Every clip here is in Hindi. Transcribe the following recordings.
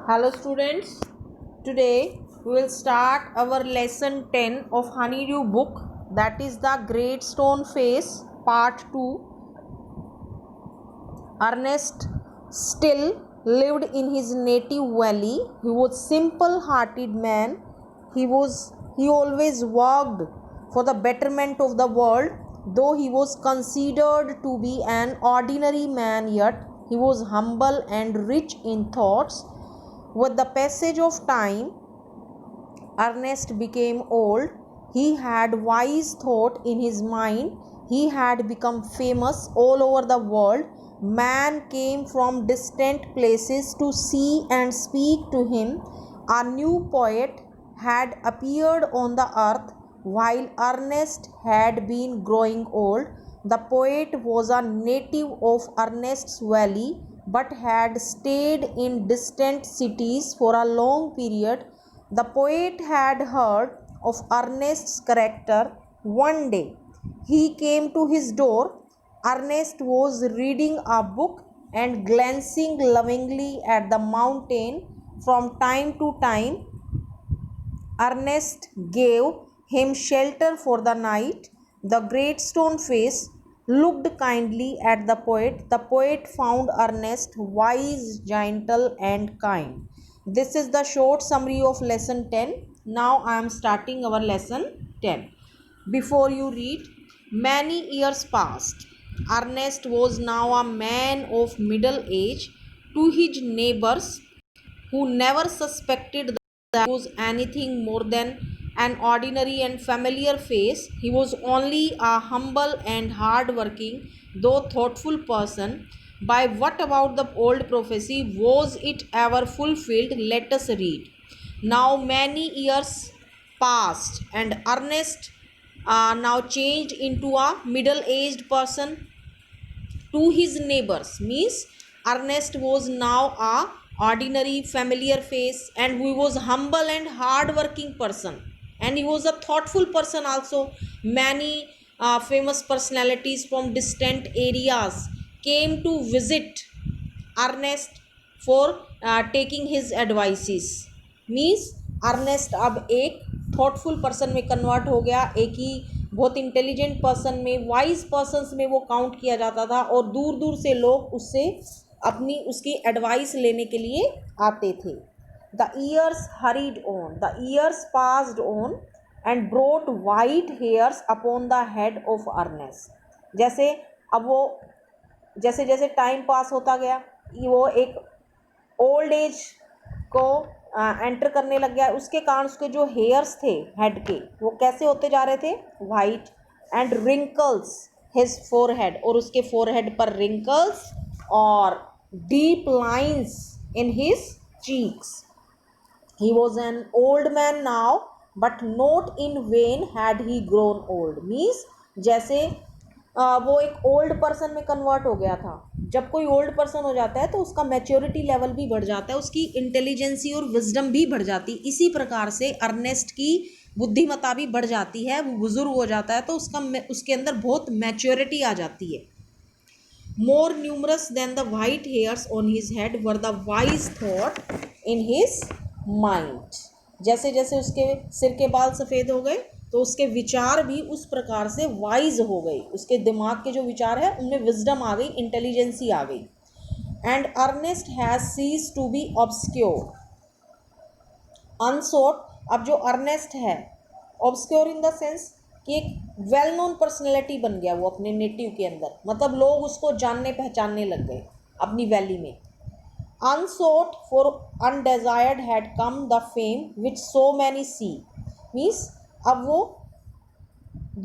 Hello students, today we will start our lesson 10 of Honeydew book, that is the Great Stone Face part 2. Ernest still lived in his native valley. He was simple-hearted man. He always worked for the betterment of the world. Though he was considered to be an ordinary man, yet he was humble and rich in thoughts. With the passage of time, Ernest became old. He had wise thought in his mind. He had become famous all over the world. Man came from distant places to see and speak to him. A new poet had appeared on the earth while Ernest had been growing old. The poet was a native of Ernest's valley but had stayed in distant cities for a long period. The poet had heard of Ernest's character. One day he came to his door. Ernest was reading a book and glancing lovingly at the mountain. From time to time, Ernest gave him shelter for the night. The Great Stone Face looked kindly at the poet. The poet found Ernest wise, gentle, and kind. This is the short summary of lesson 10. Now I am starting our lesson 10. Before you read, many years passed. Ernest was now a man of middle age. To his neighbors, who never suspected that he was anything more than an ordinary and familiar face, he was only a humble and hard-working, though thoughtful person. By what about the old prophecy? Was it ever fulfilled? Let us read. Now many years passed, and Ernest now changed into a middle-aged person. To his neighbors means Ernest was now a ordinary familiar face, and he was humble and hard working person, and he was a thoughtful person also. Many famous personalities from distant areas came to visit Ernest for taking his advices. Means Ernest अब एक थॉटफुल पर्सन में कन्वर्ट हो गया, एक ही बहुत इंटेलिजेंट पर्सन में, वाइज पर्सन्स में वो काउंट किया जाता था, और दूर दूर से लोग उससे उसकी एडवाइस लेने के लिए आते थे. The years hurried on, the years passed on and brought white hairs upon the head of Ernest. जैसे अब वो जैसे जैसे टाइम पास होता गया, वो एक ओल्ड एज को एंटर करने लग गया. उसके कारण उसके जो हेयर्स थे हेड के, वो कैसे होते जा रहे थे? White. And wrinkles his forehead, और उसके फोरहेड पर रिंकल्स और deep lines in his cheeks. He was an old man now, but not in when had he grown old. Means जैसे वो एक ओल्ड पर्सन में कन्वर्ट हो गया था. जब कोई ओल्ड पर्सन हो जाता है तो उसका मैच्योरिटी लेवल भी बढ़ जाता है, उसकी इंटेलिजेंसी और विजडम भी बढ़ जाती. इसी प्रकार से अर्नेस्ट की बुद्धिमत्ता भी बढ़ जाती है. वो बुजुर्ग हो जाता है तो उसके अंदर बहुत मैच्योरिटी आ जाती है. More numerous than the white hairs on his head were the wise thought in his mind. जैसे जैसे उसके सिर के बाल सफ़ेद हो गए तो उसके विचार भी उस प्रकार से वाइज हो गए. उसके दिमाग के जो विचार है उनमें विजडम आ गई, इंटेलिजेंसी आ गई. And Ernest has ceased to be obscure, unsought. अब जो अर्नेस्ट है, ऑब्सक्योर इन द सेंस कि एक वेल नोन पर्सनैलिटी बन गया वो अपने नेटिव के अंदर, मतलब लोग उसको जानने पहचानने लग गए अपनी वैली में. unsought for undesired had come the fame which so many see. Means अब वो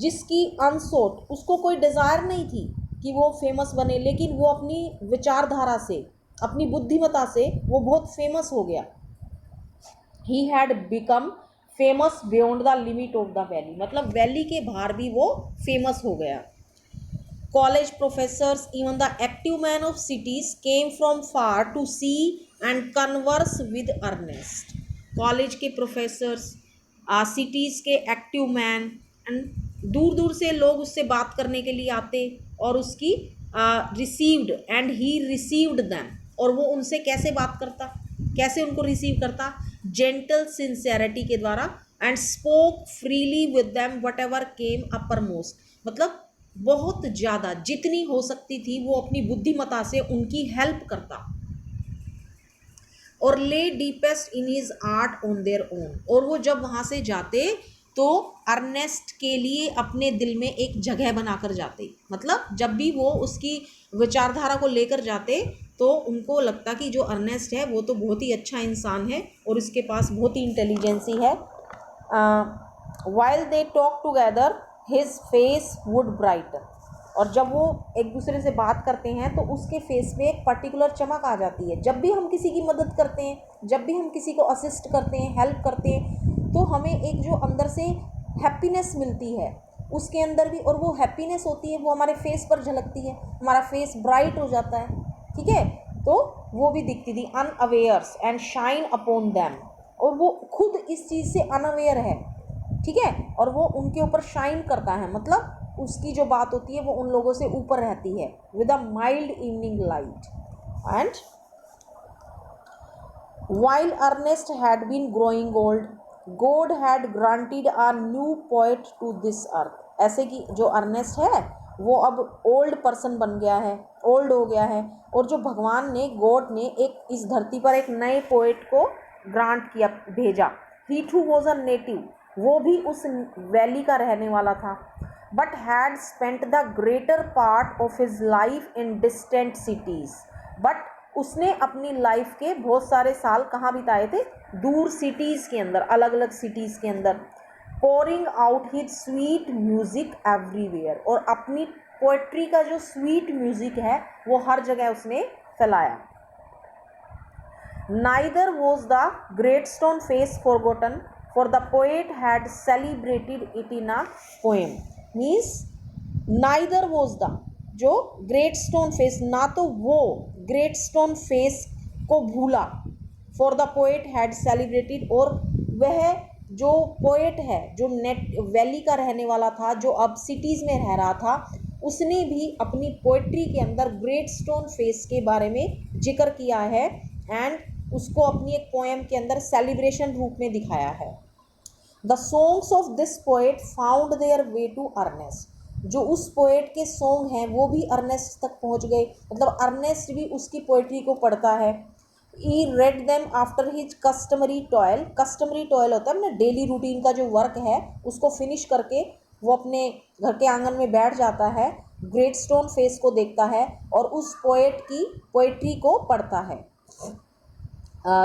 जिसकी अनसोट, उसको कोई डिज़ायर नहीं थी कि वो फेमस बने, लेकिन वो अपनी विचारधारा से, अपनी बुद्धिमत्ता से वो बहुत फेमस हो गया. He had become famous beyond the limit of the valley, मतलब वैली के बाहर भी वो फेमस हो गया. College professors, even the active men of cities came from far to see and converse with Ernest. College के प्रोफेसर्स, सिटीज़ के एक्टिव मैन, एंड दूर दूर से लोग उससे बात करने के लिए आते और उसकी received, and he received them, और वो उनसे कैसे बात करता? कैसे उनको रिसीव करता, जेंटल सिंसियरिटी के द्वारा, and spoke freely with them what ever came upper most, मतलब बहुत ज़्यादा जितनी हो सकती थी वो अपनी बुद्धिमता से उनकी हेल्प करता, और ले deepest in his art on their own, और वो जब वहाँ से जाते तो अर्नेस्ट के लिए अपने दिल में एक जगह बनाकर जाते, मतलब जब भी वो उसकी विचारधारा को लेकर जाते तो उनको लगता कि जो अर्नेस्ट है वो तो बहुत ही अच्छा इंसान है और इसके पास बहुत ही इंटेलिजेंसी है। While they talk together his face would brighten, और जब वो एक दूसरे से बात करते हैं तो उसके फेस पे एक पर्टिकुलर चमक आ जाती है। जब भी हम किसी की मदद करते हैं, जब भी हम किसी को असिस्ट करते हैं, हेल्प करते हैं, तो हमें एक जो अंदर से हैप्पीनेस मिलती है उसके अंदर भी, और वो हैप्पीनेस होती है वो हमारे फेस पर झलकती है, हमारा फेस ब्राइट हो जाता है, ठीक है। तो वो भी दिखती थी, unawares and shine upon them, और वो खुद इस चीज़ से अनअवेयर है, ठीक है, और वो उनके ऊपर शाइन करता है, मतलब उसकी जो बात होती है वो उन लोगों से ऊपर रहती है, with a mild evening light. And while Ernest had been growing old, God had granted a new poet to this earth, ऐसे कि जो अर्नेस्ट है वो अब ओल्ड पर्सन बन गया है, ओल्ड हो गया है, और जो भगवान ने, गॉड ने एक इस धरती पर एक नए पोएट को ग्रांट किया, भेजा। ही टू वॉज अ नेटिव, वो भी उस वैली का रहने वाला था, but had spent the greater part of his life in distant cities, but उसने अपनी लाइफ के बहुत सारे साल कहाँ बिताए थे, दूर सिटीज़ के अंदर, अलग अलग सिटीज़ के अंदर। Pouring out his sweet music everywhere, और अपनी पोएट्री का जो स्वीट म्यूज़िक है वो हर जगह उसने फैलाया। Neither was the great stone face forgotten, for the poet had celebrated it in a poem, means neither was the, जो ग्रेट स्टोन फेस, ना तो वो ग्रेट स्टोन फेस को भूला, for the poet had celebrated, और वह जो पोएट है जो नेट वैली का रहने वाला था, जो अब सिटीज़ में रह रहा था, उसने भी अपनी पोएट्री के अंदर ग्रेट स्टोन फेस के बारे में जिक्र किया है, एंड उसको अपनी एक पोएम के अंदर सेलिब्रेशन रूप में दिखाया है। The songs of this poet found their way to Ernest, जो उस पोएट के सॉन्ग हैं वो भी अर्नेस्ट तक पहुंच गए, मतलब अर्नेस्ट भी उसकी पोएट्री को पढ़ता है। He read them after his customary toil, customary toil होता है अपना डेली रूटीन का जो वर्क है उसको फिनिश करके वो अपने घर के आंगन में बैठ जाता है, ग्रेट स्टोन फेस को देखता है और उस पोएट की पोएट्री को पढ़ता है।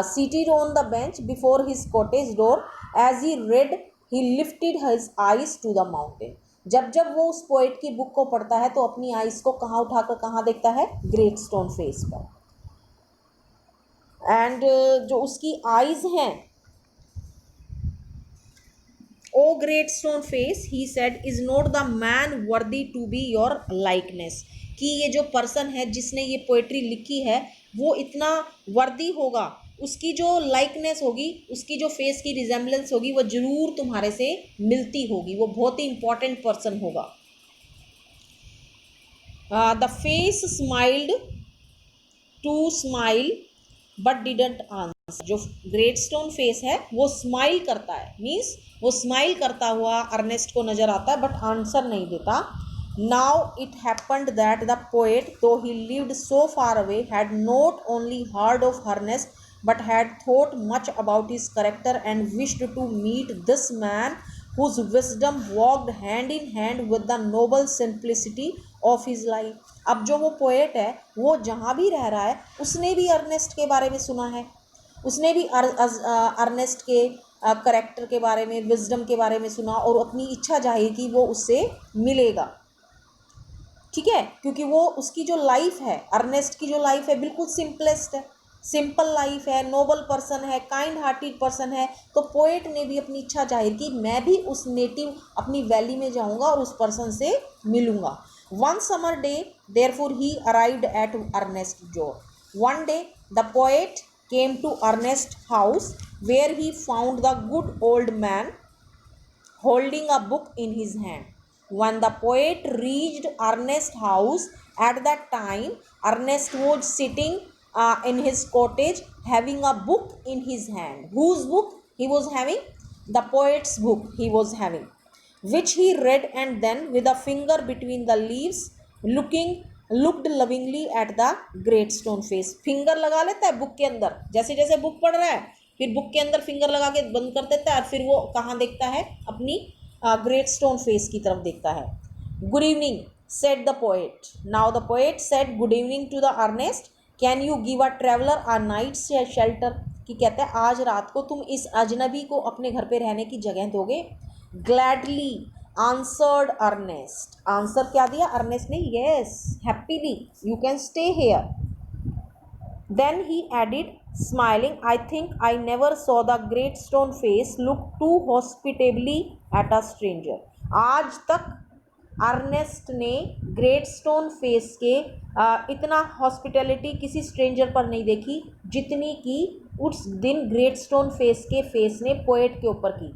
Seated on the bench before his cottage door, as he read, he lifted his eyes to the mountain. जब जब वो उस पोएट की बुक को पढ़ता है तो अपनी आइज को कहाँ उठाकर कहाँ देखता है, ग्रेट स्टोन फेस पर। एंड जो उसकी आइज हैं, O great stone face, he said, is not the man worthy to be your likeness, कि ये जो पर्सन है जिसने ये पोएट्री लिखी है वो इतना वर्दी होगा, उसकी जो लाइकनेस होगी, उसकी जो फेस की रिजेम्बलेंस होगी वो जरूर तुम्हारे से मिलती होगी, वो बहुत ही इंपॉर्टेंट पर्सन होगा। The face smiled to smile but didn't answer, जो ग्रेट स्टोन फेस है वो स्माइल करता है, मीन्स वो स्माइल करता हुआ अर्नेस्ट को नजर आता है बट आंसर नहीं देता। Now it happened that the poet, though he lived so far away, had not only heard of Ernest but had thought much about his character and wished to meet this man whose wisdom walked hand in hand with the noble simplicity of his life. अब जो वो पोएट है वो जहाँ भी रह रहा है उसने भी अर्नेस्ट के बारे में सुना है, उसने भी अर्नेस्ट के करेक्टर के बारे में, विजडम के बारे में सुना और अपनी इच्छा जाहिर की वो उससे मिलेगा, ठीक है, क्योंकि वो उसकी जो लाइफ है, अर्नेस्ट की जो लाइफ है बिल्कुल सिंपलेस्ट है, सिंपल लाइफ है, नोबल पर्सन है, काइंड हार्टेड पर्सन है। तो पोएट ने भी अपनी इच्छा जाहिर की, मैं भी उस नेटिव अपनी वैली में जाऊंगा और उस पर्सन से मिलूंगा। One summer day therefore he arrived at Ernest door, one day the poet came to Ernest house where he found the good old man holding a book in his hand. When the poet reached Ernest's house at that time, Ernest was sitting in his cottage having a book in his hand. Whose book he was having? The poet's book he was having, which he read, and then with a finger between the leaves looked lovingly at the great stone face. Finger लगा लेता है बुक के अंदर, जैसे जैसे बुक पढ़ रहा है फिर बुक के अंदर फिंगर लगा के बंद कर देता है और फिर वो कहाँ देखता है? अपनी ग्रेट स्टोन फेस की तरफ देखता है. Good evening said the poet. Now the poet said good evening to the Ernest. Can you give a traveler a night's shelter? कि कहता है आज रात को तुम इस अजनबी को अपने घर पे रहने की जगह दोगे? Gladly answered Ernest. आंसर क्या दिया अर्नेस्ट ने? Yes, happily, you can stay here. Then he added, smiling, I think I never saw the great stone face look too hospitably at a stranger. आज तक अर्नेस्ट ने ग्रेट स्टोन फेस के इतना हॉस्पिटैलिटी किसी स्ट्रेंजर पर नहीं देखी जितनी कि उस दिन ग्रेट स्टोन फेस ने पोएट के ऊपर की.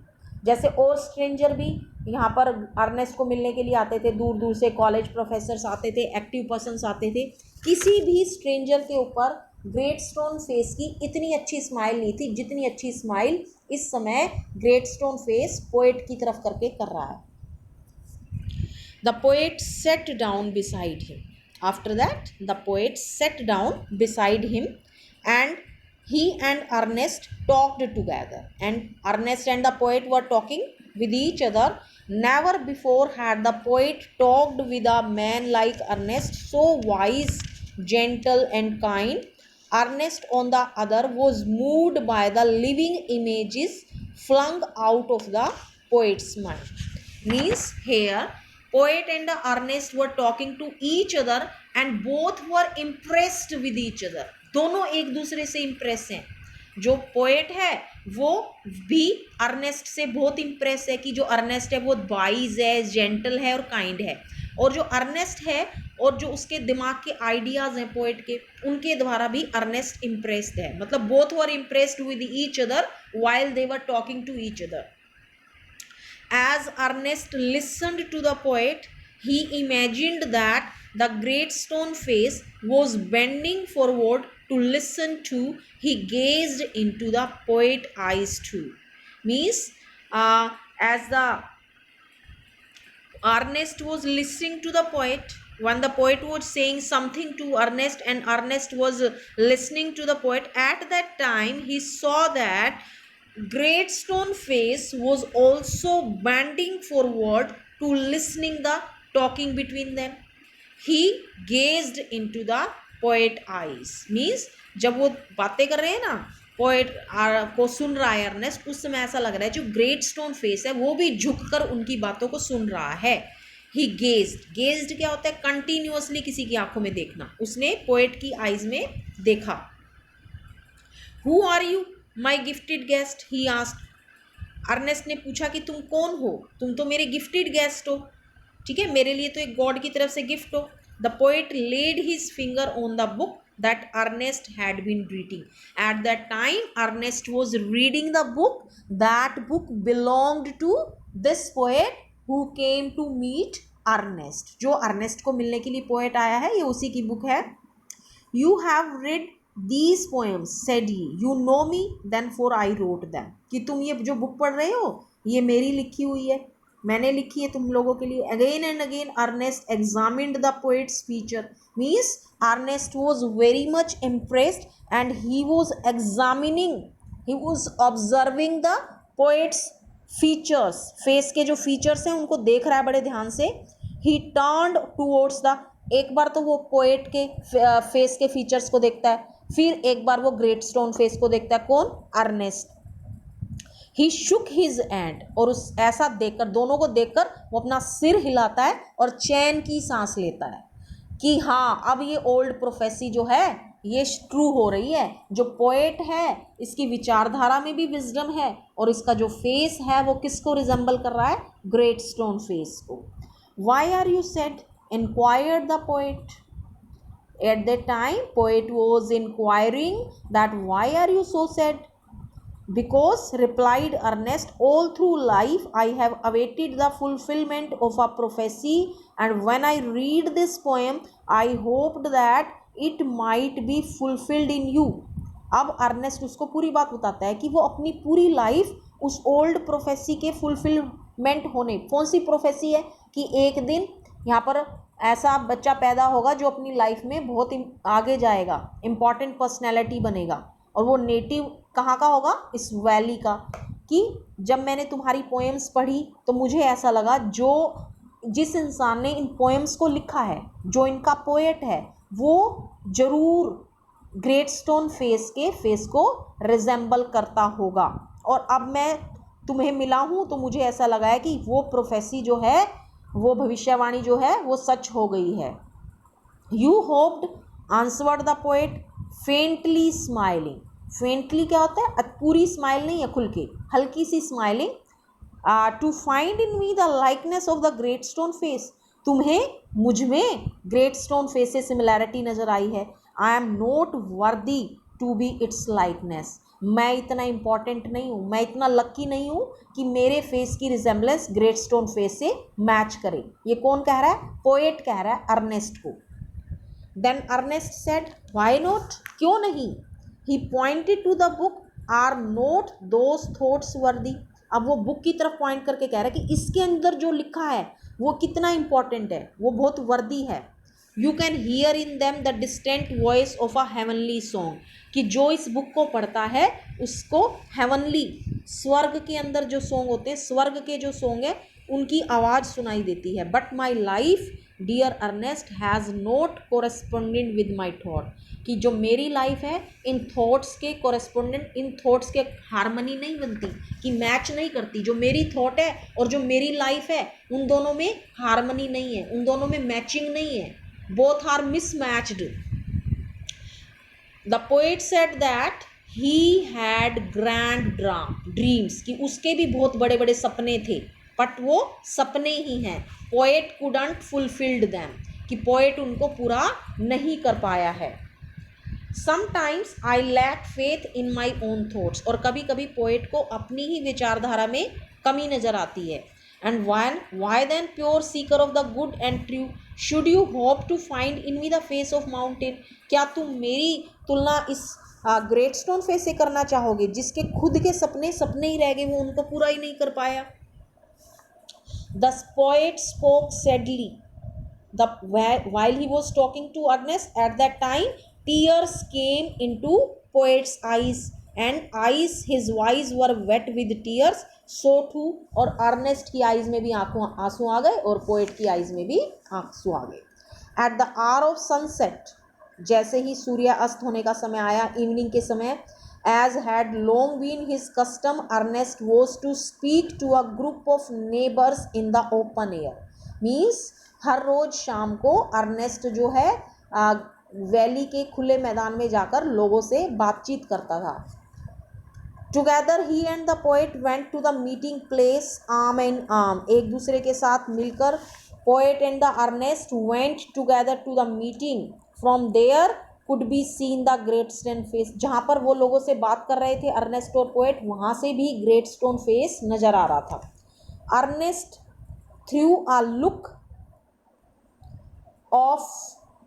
जैसे और स्ट्रेंजर भी यहाँ पर अर्नेस्ट को मिलने के लिए आते थे, दूर दूर से कॉलेज प्रोफेसर्स आते थे, एक्टिव पर्सन्स आते थे, किसी भी स्ट्रेंजर के ऊपर ग्रेट स्टोन फेस की इतनी अच्छी स्माइल नहीं थी जितनी अच्छी स्माइल इस समय ग्रेट स्टोन फेस पोएट की तरफ करके कर रहा है. The poet sat down beside him. After that, the poet sat down beside him and he and Ernest talked together. And Ernest and the poet were talking with each other. Never before had the poet talked with a man like Ernest, so wise, gentle and kind. Ernest, on the other, was moved by the living images flung out of the poet's mind. Means here poet and Ernest were talking to each other and both were impressed with each other. दोनों एक दूसरे से इम्प्रेस हैं. जो पोएट है वो भी अर्नेस्ट से बहुत इम्प्रेस है कि जो अर्नेस्ट है वो वाइज है, जेंटल है और काइंड है. और जो अर्नेस्ट है और जो उसके दिमाग के आइडियाज हैं पोएट के, उनके द्वारा भी अर्नेस्ट इम्प्रेस्ड है. मतलब both were impressed with each other while they were talking to each other. As Ernest listened to the poet, he imagined that the great stone face was bending forward to listen to. He gazed into the poet's eyes too. Means, as the Ernest was listening to the poet, when the poet was saying something to Ernest and Ernest was listening to the poet, at that time he saw that great stone face was also bending forward to listening the talking between them. He gazed into the poet eyes. Means जब वो बातें कर रहे हैं ना, पोएट को सुन रहा है अर्नेस्ट, उस समय ऐसा लग रहा है जो ग्रेट स्टोन फेस है वो भी झुककर उनकी बातों को सुन रहा है. ही गेज्ड क्या होता है? कंटिन्यूअसली किसी की आंखों में देखना. उसने पोएट की आईज में देखा. Who are you my gifted guest? He asked. Ernest ने पूछा कि तुम कौन हो? तुम तो मेरे गिफ्टेड गेस्ट हो, ठीक है, मेरे लिए तो एक गॉड की तरफ से गिफ्ट हो. The poet laid his finger on the book that Ernest had been reading. At that time, Ernest was reading the book. That book belonged to this poet who came to meet Ernest. जो अर्नेस्ट को मिलने के लिए पोएट आया है, ये उसी की बुक है. You have read these poems, said he. You know me, then for I wrote them. कि तुम ये जो बुक पढ़ रहे हो ये मेरी लिखी हुई है, मैंने लिखी है तुम लोगों के लिए. Again and again Ernest examined the poet's feature. Means Ernest was very much impressed and he was observing the poet's features. Face के जो फीचर्स हैं उनको देख रहा है बड़े ध्यान से. He turned towards the, एक बार तो वो पोएट के फेस के फीचर्स को देखता है, फिर एक बार वो ग्रेट स्टोन फेस को देखता है. कौन? अर्नेस्ट. ही शुक हिज हैंड, और उस ऐसा देखकर, दोनों को देखकर वो अपना सिर हिलाता है और चैन की सांस लेता है कि हाँ अब ये ओल्ड प्रोफेसी जो है ये ट्रू हो रही है. जो पोएट है इसकी विचारधारा में भी विजडम है और इसका जो फेस है वो किसको रिजेंबल कर रहा है? ग्रेट स्टोन फेस को. Why are you sad? Inquired the poet. At that time, poet was inquiring that why are you so sad? Because, replied Ernest, all through life I have awaited the fulfillment of a prophecy, and when I read this poem, I hoped that it might be fulfilled in you. अब अर्नेस्ट उसको पूरी बात बताता है कि वो अपनी पूरी लाइफ उस ओल्ड प्रोफेसी के फुलफिलमेंट होने, कौन सी प्रोफेसी है कि एक दिन यहाँ पर ऐसा बच्चा पैदा होगा जो अपनी लाइफ में बहुत आगे जाएगा, इम्पॉर्टेंट पर्सनैलिटी बनेगा, और वो नेटिव कहाँ का होगा, इस वैली का। कि जब मैंने तुम्हारी पोएम्स पढ़ी तो मुझे ऐसा लगा जो जिस इंसान ने इन पोएम्स को लिखा है, जो इनका पोएट है, वो जरूर ग्रेट स्टोन फेस के फेस को रिजेंबल करता होगा। और अब मैं तुम्हें मिला हूँ तो मुझे ऐसा लगा है कि वो प्रोफेसी जो है, वो भविष्यवाणी जो है वो सच हो गई है। You hoped, answered the poet, faintly smiling. Faintly क्या होता है, पूरी स्माइल नहीं है, खुल के हल्की सी smiling. To find in me the likeness of the great stone face. तुम्हें मुझ में ग्रेट स्टोन फेस से सिमिलैरिटी नजर आई है। I am not worthy to be its likeness. मैं इतना इंपॉर्टेंट नहीं हूँ, मैं इतना लक्की नहीं हूँ कि मेरे फेस की रिजेंबलेंस ग्रेट स्टोन फेस से मैच करे। ये कौन कह रहा है, पोएट कह रहा है अर्नेस्ट को। Then Ernest said, why not, क्यों नहीं। He pointed to the book, are not those thoughts worthy. अब वो बुक की तरफ पॉइंट करके कह रहा है कि इसके अंदर जो लिखा है वो कितना इंपॉर्टेंट है, वो बहुत वर्दी है। You can here in them the distant voice of a heavenly song. कि जो इस बुक को पढ़ता है उसको हेवनली, स्वर्ग के अंदर जो सॉन्ग होते हैं, स्वर्ग के जो सॉन्ग है उनकी आवाज़ सुनाई देती है। But my life dear Ernest has not correspondent with my thought. कि जो मेरी लाइफ है इन थॉट्स के कोरेस्पोंडेंट, इन थॉट्स के हारमनी नहीं बनती, कि मैच नहीं करती। जो मेरी थॉट है और जो मेरी लाइफ है उन दोनों में हारमनी नहीं है, उन दोनों में मैचिंग नहीं है, both are mismatched. The poet said that he had grand dreams. कि उसके भी बहुत बड़े बड़े सपने थे, बट वो सपने ही हैं। Poet couldn't fulfilled them. कि पोएट उनको पूरा नहीं कर पाया है। Sometimes I lack faith in my own thoughts. और कभी कभी पोएट को अपनी ही विचारधारा में कमी नजर आती है। And why then pure seeker of the good and true should you hope to find in me the face of mountain. क्या तुम मेरी तुलना इस ग्रेट स्टोन फेस से करना चाहोगे जिसके खुद के सपने सपने ही रह गए, वो उनको पूरा ही नहीं कर पाया। The poet spoke sadly while he was talking to Ernest at that time, tears came into poet's eyes, and his eyes were wet with tears, so too। और अर्नेस्ट की आईज में भी आंसू आ गए और पोएट की आईज में भी आंसू आ गए। At the hour of sunset, जैसे ही सूर्य अस्त होने का समय आया, इवनिंग के समय, as had long been his custom, Ernest was to speak to a group of neighbors in the open air। means हर रोज शाम को अर्नेस्ट जो है वैली के खुले मैदान में जाकर लोगों से बातचीत करता था। Together he and the poet went to the meeting place arm in arm. एक दूसरे के साथ मिलकर poet and the Ernest went together to the meeting. From there could be seen the great stone face. जहाँ पर वो लोगों से बात कर रहे थे अर्नेस्ट और पोएट, वहाँ से भी ग्रेट स्टोन फेस नजर आ रहा था। Ernest through a look of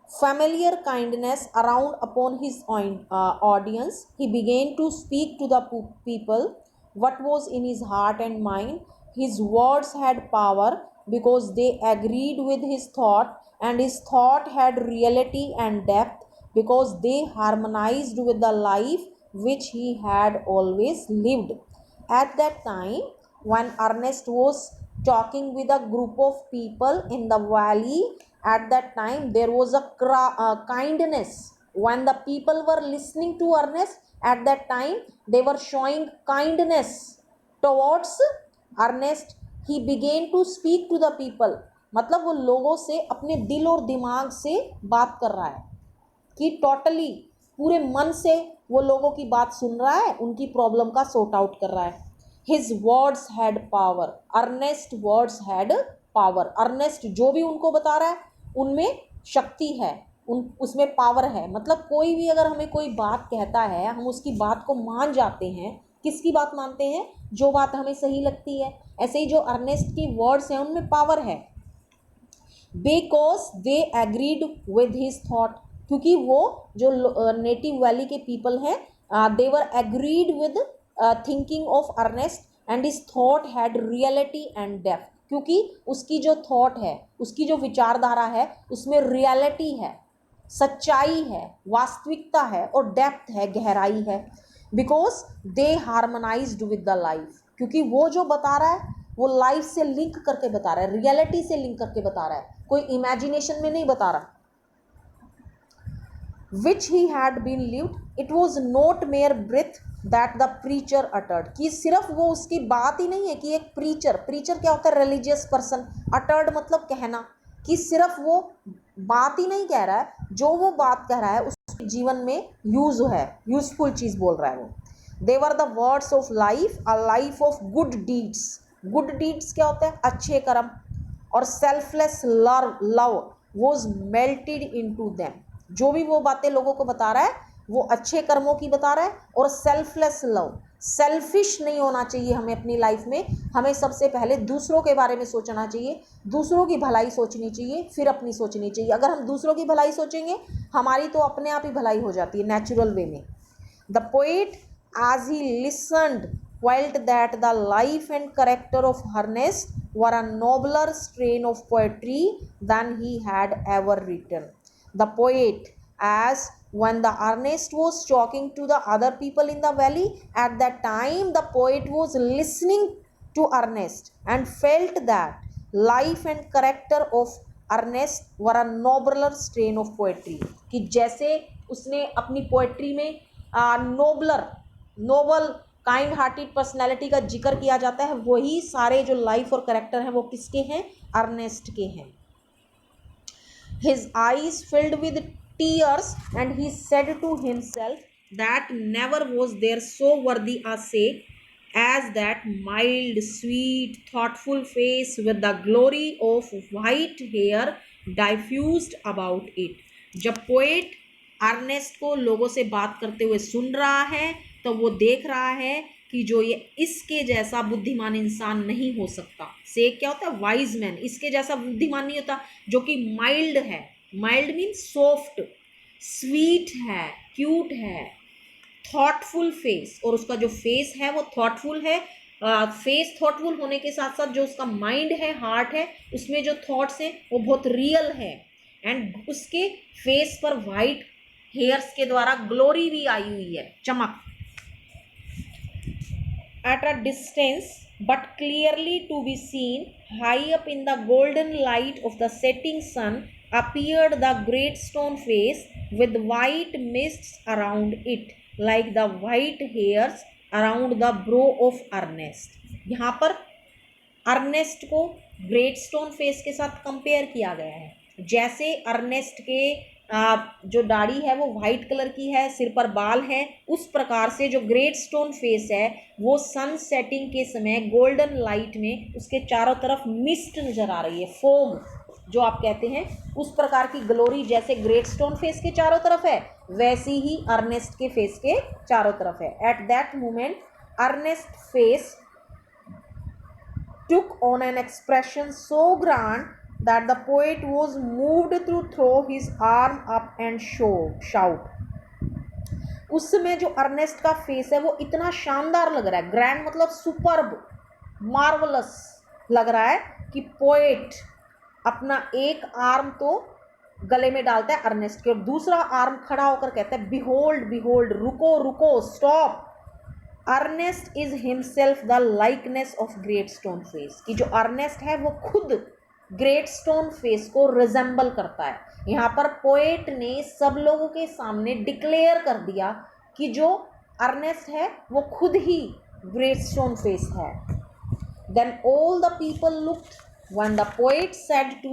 familiar kindness around upon his audience, he began to speak to the people what was in his heart and mind. His words had power because they agreed with his thought, and his thought had reality and depth because they harmonized with the life which he had always lived. At that time, when Ernest was talking with a group of people in the valley, at that time there was a kindness. When the people were listening to Ernest, at that time they were showing kindness towards Ernest. He began to speak to the people, मतलब वो लोगों से अपने दिल और दिमाग से बात कर रहा है, कि टोटली पूरे मन से वो लोगों की बात सुन रहा है, उनकी प्रॉब्लम का सॉर्ट आउट कर रहा है। His words had power, Ernest words had power। Ernest जो भी उनको बता रहा है उनमें शक्ति है, उसमें पावर है। मतलब कोई भी अगर हमें कोई बात कहता है, हम उसकी बात को मान जाते हैं। किसकी बात मानते हैं? जो बात हमें सही लगती है। ऐसे ही जो अर्नेस्ट की वर्ड्स हैं उनमें पावर है। Because they agreed with his thought. क्योंकि वो जो नेटिव वैली के पीपल हैं, they were agreed with thinking of Ernest and his thought had reality and depth, क्योंकि उसकी जो थॉट है, उसकी जो विचारधारा है, उसमें रियलिटी है, सच्चाई है, वास्तविकता है और डेप्थ है, गहराई है। Because they harmonised with the life, क्योंकि वो जो बता रहा है वो लाइफ से लिंक करके बता रहा है, रियलिटी से लिंक करके बता रहा है, कोई इमेजिनेशन में नहीं बता रहा। which he had been lived, it was not mere breath that the preacher uttered, कि सिर्फ वो उसकी बात ही नहीं है कि एक प्रीचर क्या होता है, रिलीजियस पर्सन, uttered मतलब कहना, कि सिर्फ वो बात ही नहीं कह रहा है, जो वो बात कह रहा है उसके जीवन में यूज है, यूजफुल चीज बोल रहा है वो। They were the words of life, a life of good deeds. Good deeds क्या होता है, अच्छे कर्म, और selfless love was melted into them. जो भी वो बातें लोगों को बता रहा है वो अच्छे कर्मों की बता रहा है, और सेल्फलेस लव, सेल्फिश नहीं होना चाहिए हमें अपनी लाइफ में। हमें सबसे पहले दूसरों के बारे में सोचना चाहिए, दूसरों की भलाई सोचनी चाहिए, फिर अपनी सोचनी चाहिए। अगर हम दूसरों की भलाई सोचेंगे हमारी तो अपने आप ही भलाई हो जाती है नेचुरल वे में। The poet as he listened felt that the life and character of Ernest were a nobler strain of poetry than he had ever written. The poet, as when the Ernest was talking to the other people in the valley, at that time the poet was listening to Ernest and felt that life and character of Ernest were a nobler strain of poetry, कि जैसे उसने अपनी पोएट्री में नोबल काइंड हार्टेड पर्सनैलिटी का जिक्र किया जाता है, वही सारे जो लाइफ और करेक्टर हैं वो किसके हैं, अर्नेस्ट के हैं। His eyes filled with tears and he said to himself that never was there so worthy a sake as that mild, sweet, thoughtful face with the glory of white hair diffused about it। जब पोएट अर्नेस्ट को लोगों से बात करते हुए सुन रहा है तो वो देख रहा है कि जो ये इसके जैसा बुद्धिमान इंसान नहीं हो सकता। से क्या होता है, वाइज मैन, इसके जैसा बुद्धिमान नहीं होता, जो कि माइल्ड है। माइल्ड मीन सॉफ्ट, स्वीट है, क्यूट है, थॉटफुल फेस, और उसका जो फेस है वो थॉटफुल है। फेस थॉटफुल होने के साथ साथ जो उसका माइंड है, हार्ट है, उसमें जो थॉट्स हैं वो बहुत रियल है। एंड उसके फेस पर वाइट हेयर्स के द्वारा ग्लोरी भी आई हुई है, चमक। At a distance, but clearly to be seen, high up in the golden light of the setting sun, appeared the great stone face with white mists around it, like the white hairs around the brow of Ernest। यहाँ पर अर्नेस्ट को ग्रेट स्टोन फेस के साथ कंपेयर किया गया है। जैसे अर्नेस्ट के जो दाढ़ी है वो वाइट कलर की है, सिर पर बाल है, उस प्रकार से जो ग्रेट स्टोन फेस है वो सन सेटिंग के समय गोल्डन लाइट में उसके चारों तरफ मिस्ट नजर आ रही है, फोग जो आप कहते हैं, उस प्रकार की ग्लोरी जैसे ग्रेट स्टोन फेस के चारों तरफ है वैसी ही अर्नेस्ट के फेस के चारों तरफ है। At that moment Ernest face took on an expression so grand that the poet was moved to throw his arm up and shout। उस समय जो अर्नेस्ट का फेस है वो इतना शानदार लग रहा है, ग्रैंड मतलब सुपर्ब, मार्वलस लग रहा है कि पोएट अपना एक आर्म तो गले में डालता है अर्नेस्ट के और दूसरा आर्म खड़ा होकर कहता है बिहोल्ड बिहोल्ड, रुको रुको, stop. Ernest is himself the likeness of great stone face, कि जो अर्नेस्ट है वो खुद ग्रेट स्टोन फेस को रिजेंबल करता है। यहाँ पर पोएट ने सब लोगों के सामने डिक्लेयर कर दिया कि जो अर्नेस्ट है वो खुद ही ग्रेट स्टोन फेस है। Then all the people looked when the poet said to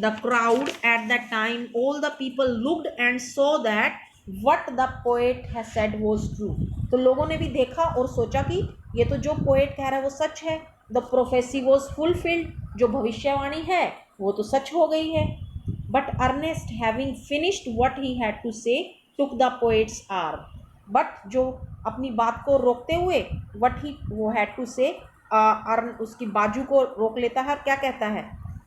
the crowd at that time, all the people looked and saw that what the poet has said was true। तो लोगों ने भी देखा और सोचा कि ये तो जो पोएट कह रहा है वो सच है। द प्रोफेसी वॉज फुलफिल्ड, जो भविष्यवाणी है वो तो सच हो गई है। But Ernest having finished what he had to say took the poet's arm, but जो अपनी बात को रोकते हुए व्हाट ही वो हैड टू से उसकी बाजू को रोक लेता है, क्या कहता है,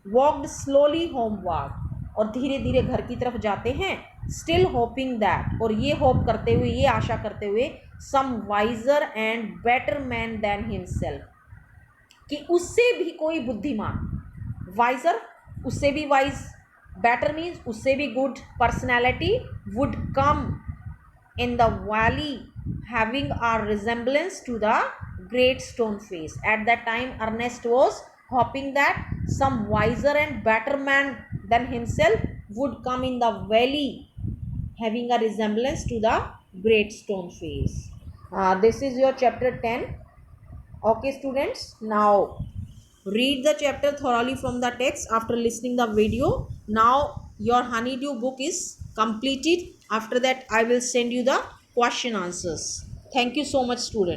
वॉक्ड स्लोली होमवर्ड, और धीरे धीरे घर की तरफ जाते हैं। still hoping that, और ये hope करते हुए, ये आशा करते हुए, some wiser and better man than himself, कि उससे भी कोई बुद्धिमान, wiser उससे भी wise, better means उससे भी good personality would come in the valley having a resemblance to the great stone face. At that time Ernest was hoping that some wiser and better man than himself would come in the valley having a resemblance to the great stone face. This is your chapter 10. Okay students, now read the chapter thoroughly from the text after listening the video. Now your honeydew book is completed. After that I will send you the question answers. Thank you so much students.